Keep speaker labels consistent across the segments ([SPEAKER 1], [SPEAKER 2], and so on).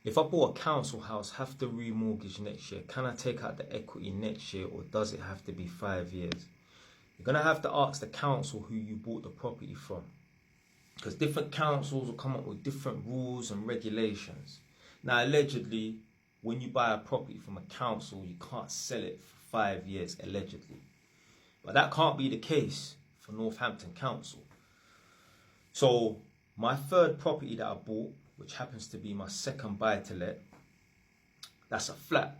[SPEAKER 1] If I bought a council house, have to remortgage next year, can I take out the equity next year, or does it have to be 5 years? You're going to have to ask the council who you bought the property from, because different councils will come up with different rules and regulations. Now, allegedly, when you buy a property from a council, you can't sell it for 5 years, allegedly. But that can't be the case for Northampton Council. So my third property that I bought, which happens to be my second buy-to-let, that's a flat.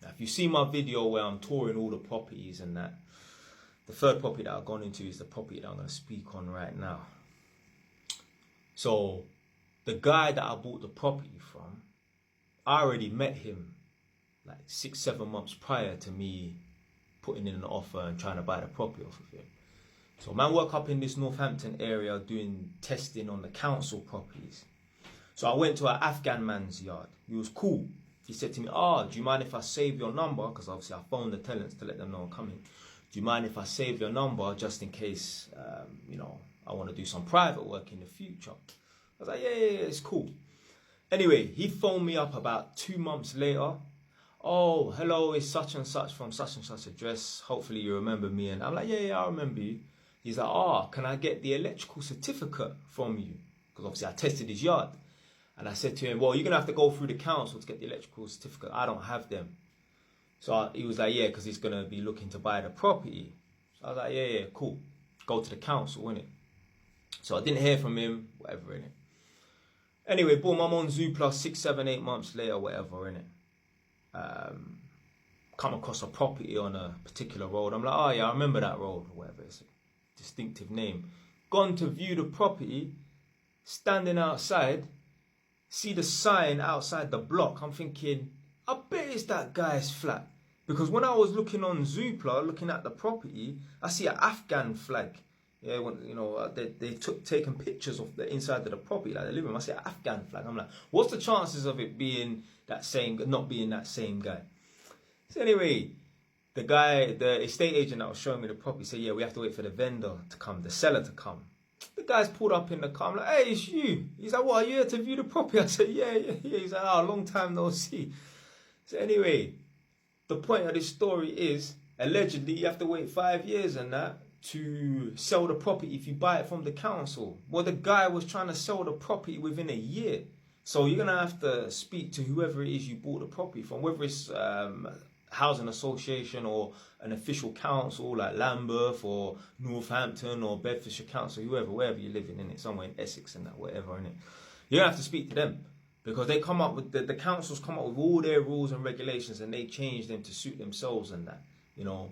[SPEAKER 1] Now, if you see my video where I'm touring all the properties and that, the third property that I've gone into is the property that I'm going to speak on right now. So the guy that I bought the property from, I already met him like 6-7 months prior to me putting in an offer and trying to buy the property off of him. So man work up in this Northampton area doing testing on the council properties. So I went to an Afghan man's yard. He was cool. He said to me, do you mind if I save your number? Because obviously I phoned the tenants to let them know I'm coming. Do you mind if I save your number just in case, I want to do some private work in the future? I was like, yeah, it's cool. Anyway, he phoned me up about 2 months later. Oh, hello, it's such and such from such and such address. Hopefully you remember me. And I'm like, yeah, I remember you. He's like, can I get the electrical certificate from you? Because obviously I tested his yard. And I said to him, well, you're going to have to go through the council to get the electrical certificate. I don't have them. So he was like, yeah, because he's going to be looking to buy the property. So I was like, yeah, cool. Go to the council, innit? So I didn't hear from him, whatever, innit? Anyway, boom, I'm on Zoopla 6, 7, 8 months later, whatever, innit? Come across a property on a particular road. I'm like, oh yeah, I remember that road, or whatever. It's a distinctive name. Gone to view the property, standing outside, see the sign outside the block. I'm thinking, I bet it's that guy's flat. Because when I was looking on Zoopla, looking at the property, I see an Afghan flag. Yeah, when, they taking pictures of the inside of the property, like the living room. I see an Afghan flag. I'm like, what's the chances of it being not being that same guy? So anyway, the estate agent that was showing me the property said, yeah, we have to wait for the vendor to come, the seller to come. The guy's pulled up in the car. I'm like, hey, it's you. He's like, what, are you here to view the property? I said, yeah. He's like, oh, long time no see. So anyway, the point of this story is, allegedly, you have to wait 5 years and that to sell the property if you buy it from the council. Well, the guy was trying to sell the property within a year. So you're going to have to speak to whoever it is you bought the property from, whether it's housing association or an official council like Lambeth or Northampton or Bedfordshire Council, wherever you're living in it, somewhere in Essex and that, whatever, in it. You're going to have to speak to them. Because they come up with, the councils come up with all their rules and regulations and they change them to suit themselves and that.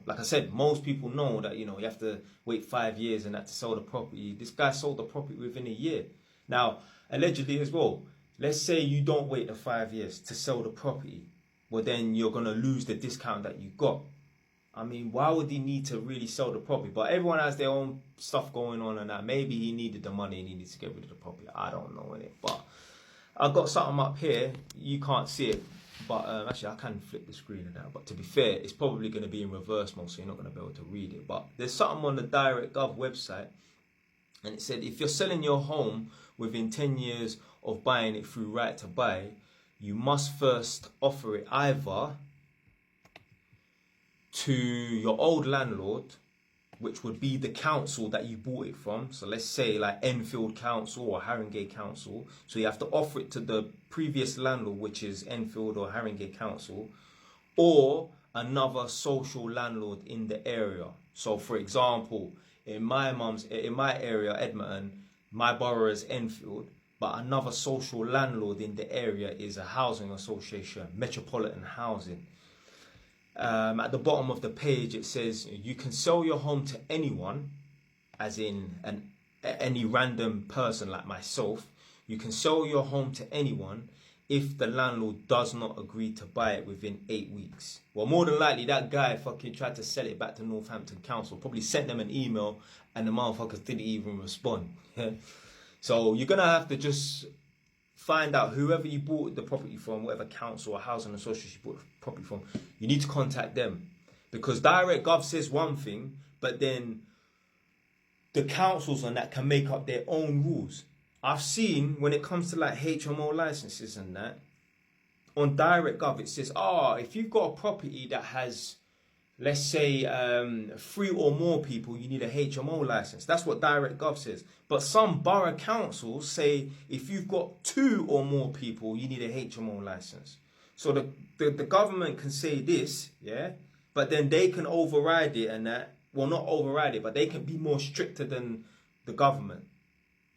[SPEAKER 1] Like I said, most people know that, you have to wait 5 years and that to sell the property. This guy sold the property within a year. Now, allegedly as well, let's say you don't wait the 5 years to sell the property. Well, then you're going to lose the discount that you got. I mean, why would he need to really sell the property? But everyone has their own stuff going on and that. Maybe he needed the money and he needs to get rid of the property. I don't know, innit? But I've got something up here. You can't see it. But actually, I can flip the screen and that. But to be fair, it's probably going to be in reverse mode, so you're not going to be able to read it. But there's something on the DirectGov website. And it said, if you're selling your home within 10 years of buying it through Right to Buy, you must first offer it either to your old landlord, which would be the council that you bought it from. So let's say like Enfield Council or Haringey Council. So you have to offer it to the previous landlord, which is Enfield or Haringey Council, or another social landlord in the area. So for example, in my area, Edmonton, my borough is Enfield, but another social landlord in the area is a housing association, Metropolitan Housing. At the bottom of the page, it says you can sell your home to anyone, as in any random person like myself. You can sell your home to anyone if the landlord does not agree to buy it within 8 weeks. Well, more than likely, that guy fucking tried to sell it back to Northampton Council, probably sent them an email, and the motherfuckers didn't even respond. So you're going to have to just find out whoever you bought the property from, whatever council or housing association you bought the property from, you need to contact them. Because DirectGov says one thing, but then the councils on that can make up their own rules. I've seen when it comes to like HMO licenses and that, on Direct.gov, it says, if you've got a property that has, let's say, 3 or more people, you need a HMO license. That's what Direct.gov says. But some borough councils say if you've got 2 or more people, you need a HMO license. So the government can say this, yeah, but then they can override it and that. Well, not override it, but they can be more stricter than the government.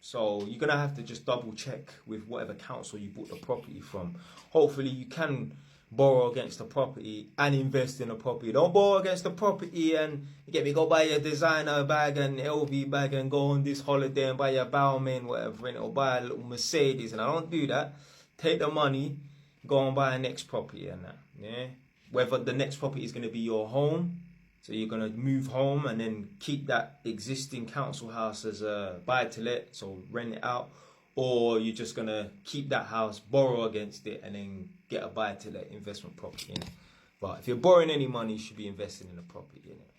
[SPEAKER 1] So you're going to have to just double check with whatever council you bought the property from. Hopefully you can borrow against the property and invest in the property. Don't borrow against the property and go buy a designer bag and LV bag and go on this holiday and buy a Balmain, whatever, and or buy a little Mercedes. And I don't do that. Take the money, go and buy a next property and that. Yeah. Whether the next property is going to be your home. So you're going to move home and then keep that existing council house as a buy-to-let, so rent it out. Or you're just going to keep that house, borrow against it, and then get a buy-to-let investment property in it. But if you're borrowing any money, you should be investing in a property in it.